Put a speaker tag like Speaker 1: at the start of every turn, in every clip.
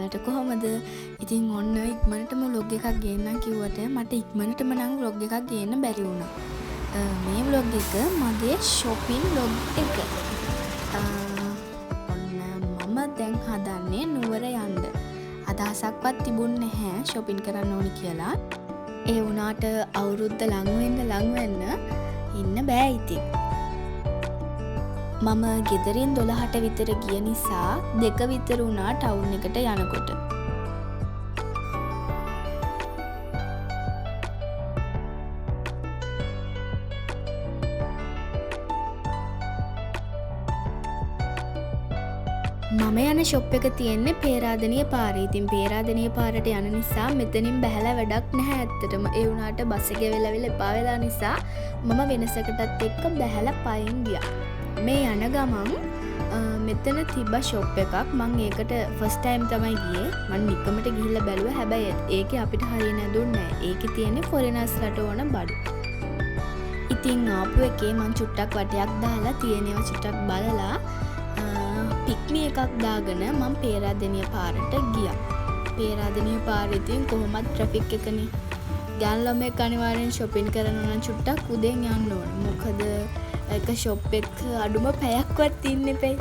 Speaker 1: ඔයාලට කොහොමද? ඉතින් ඔන්න ඉක්මනටම vlog එකක් ගේන්නම් කිව්වට මට ඉක්මනටම නම් vlog එකක් ගේන්න බැරි වුණා. මේ vlog එක මගේ shopping vlog එක. ඔන්න මම දැන් හදන්නේ නුවර යන්න. අදහසක්වත් තිබුණේ නැහැ shopping කරන්න ඕනි කියලා. ඒ වුණාට අවුරුද්ද ලඟ වෙන්න ඉන්න බෑ ඉතින්. මම ගෙදරින් 12ට විතර ගිය නිසා 2 විතර වුණා ටවුන් එකට යනකොට. මම යන ෂොප් එක තියෙන්නේ පේරාදෙණිය පාරේ. ඉතින් පේරාදෙණිය පාරට යන නිසා මෙතනින් බැහැලා වැඩක් නැහැ ඇත්තටම. ඒ වුණාට බස් එකේ වෙලවිල එපා වෙලා නිසා මම වෙනසකටත් එක්ක බැහැලා පයින් ගියා. මේ යන ගමන් මෙතන තිබ්බ ෂොප් එකක්. මම ඒකට ෆස්ට් ටයිම් තමයි ගියේ. මම නිකමට ගිහිල්ලා බැලුවා. හැබැයි ඒකේ අපිට හරියන්නේ දුන්නේ නැහැ. ඒකේ තියෙන්නේ ෆොරිනර්ස්ලට ඕන බඩු. ඉතින් ආපු එකේ මම චුට්ටක් වටයක් දාලා තියෙනවා චුට්ටක් බලලා පික්මි එකක් දාගෙන මම පේරාදෙණිය පාරට ගියා. පේරාදෙණිය පාරේ ඉතින් කොහොමත් ට්‍රැෆික් එකනේ. ගෑනු ළමෙක් අනිවාර්යෙන් shopping කරනවා නම් චුට්ටක් උදෙන් යන්න ඕන. මොකද එක ෂොප් එක අඩුම පැයක්වත් ඉන්න එපයි.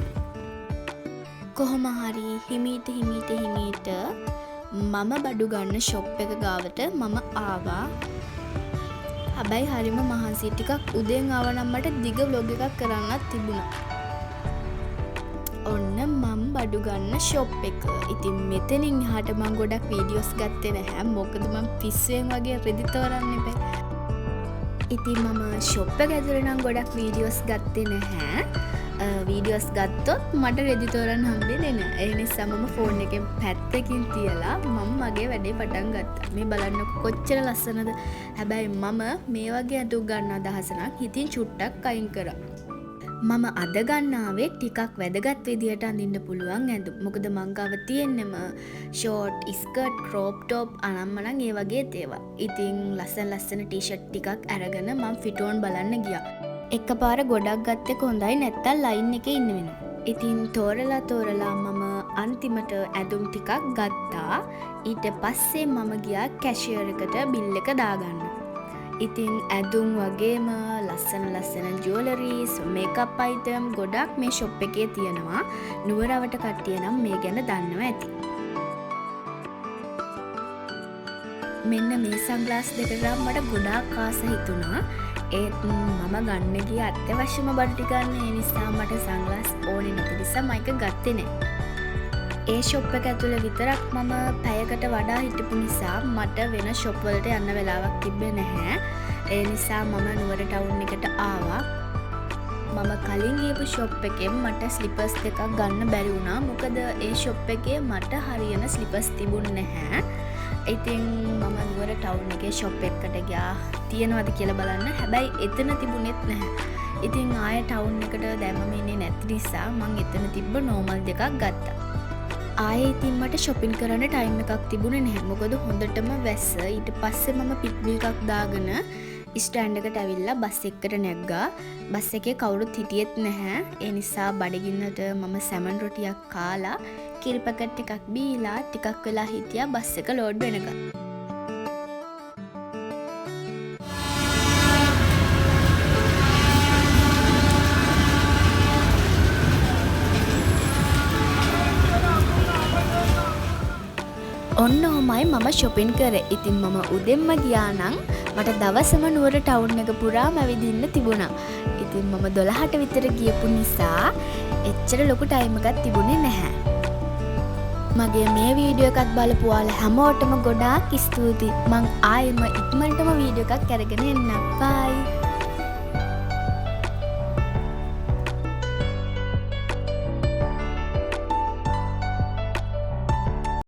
Speaker 1: කොහොම හරි හිමීට මම බඩු ගන්න ෂොප් එක ගාවට මම ආවා. හැබැයි හරිම මහන්සි ටිකක් උදෙන් ආව නම් මට දිග vlog එකක් කරන්නත් තිබුණා. ඔන්න මම බඩු ගන්න ෂොප් එක. ඉතින් මෙතනින් එහාට මම ගොඩක් වීඩියෝස් ගත්තේ නැහැ. මොකද මම පිස්සුවෙන් වගේ රෙදි තෝරන්න එපා. ඉතින් මම ෂොප් එක ඇතුලේ නම් ගොඩක් වීඩියෝස් ගත්තේ නැහැ. වීඩියෝස් ගත්තොත් මට රෙදි තෝරන්න හම්බෙන්නේ නැහැ. ඒ නිසා මම ෆෝන් එකෙන් පැත්තකින් තියලා මම මගේ වැඩේ පටන් ගත්තා. මේ බලන්න කොච්චර ලස්සනද. හැබැයි මම මේ වගේ අඳුක් ගන්න අදහස නම් හිතින් චුට්ටක් අයින් කරා. මම අද ගන්නාවේ ටිකක් වැදගත් විදියට අඳින්න පුළුවන් ඇඳුම්. මොකද මං ගාව තියෙන්නෙම ෂෝට්, ස්කර්ට්, ක්‍රොප් টොප් අනම්මනම් ඒ වගේ දේවල්. ඉතින් ලස්සන ටී-ෂර්ට් ටිකක් අරගෙන මම ෆිට් ඕන් බලන්න ගියා. එකපාර ගොඩක් ගත්තේ කොහොඳයි නැත්තම් ලයින් එකේ ඉන්න වෙනවා. ඉතින් තෝරලා මම අන්තිමට ඇඳුම් ටිකක් ගත්තා. ඊට පස්සේ මම ගියා කැෂියර් එකට බිල් එක දාගන්න. ඉතින් ඇඳුම් වගේම ලස්සන ජුවලරීස්, මේකප් අයිටම් ගොඩක් මේ ෂොප් එකේ තියෙනවා. නුවරවට කට්ටිය නම් මේ ගැන දන්නවා ඇති. මෙන්න මේ සන්ග්ලාස් දෙක ගන්න මට ගොඩාක් ආස හිතුණා. ඒත් මම ගන්න ගිය අත්‍යවශ්‍යම බඩු ටික ගන්න. ඒ නිසා මට සන්ග්ලාස් ඕනේ නැති නිසා මම ඒක ගත්තේ නැහැ. ඒ ෂොප් එක ඇතුලේ විතරක් මම පැයකට වඩා හිටපු නිසා මට වෙන ෂොප් වලට යන්න වෙලාවක් තිබ්බේ නැහැ. ඒ නිසා මම නුවර ටවුන් එකට ආවා. මම කලින් ගියපු ෂොප් එකෙන් මට ස්ලිපර්ස් දෙකක් ගන්න බැරි වුණා. මොකද ඒ ෂොප් එකේ මට හරියන ස්ලිපර්ස් තිබුණේ නැහැ. ඉතින් මම නුවර ටවුන් එකේ ෂොප් එකකට ගියා තියනවද කියලා බලන්න. හැබැයි එතන තිබුණෙත් නැහැ. ඉතින් ආයෙ ටවුන් එකට දැම්මම ඉන්නේ නැති නිසා මම එතන තිබ්බ නෝමල් දෙකක් ගත්තා. ආයෙ ඉතින් මට shopping කරන්න ටයිම් එකක් තිබුණේ නැහැ. මොකද හොඳටම වැස්ස. ඊට පස්සේ මම පික්මි එකක් දාගෙන ස්ටෑන්ඩ් එකට ඇවිල්ලා බස් එකකට නැග්ගා. බස් එකේ කවුරුත් හිටියෙත් නැහැ. ඒ නිසා බඩගින්නට මම සැමන් රොටියක් කාලා කිරි පැකට් එකක් බීලා ටිකක් වෙලා හිටියා බස් එක ලෝඩ් වෙනකන්. ඔන්න ඔහොමයි මම shopping කරේ. ඉතින් මම උදෙන්ම ගියා නම් මට දවසම නුවර ටවුන් එක පුරාම ඇවිදින්න තිබුණා. ඉතින් මම 12ට විතර ගියපු නිසා එච්චර ලොකු ටයිම් එකක් තිබුණේ නැහැ. මගේ මේ වීඩියෝ එකත් බලපු ඔයාලා හැමෝටම ගොඩාක් ස්තුතියි. මං ආයෙම ඉක්මනටම වීඩියෝ එකක් අරගෙන එන්නම්. බයි.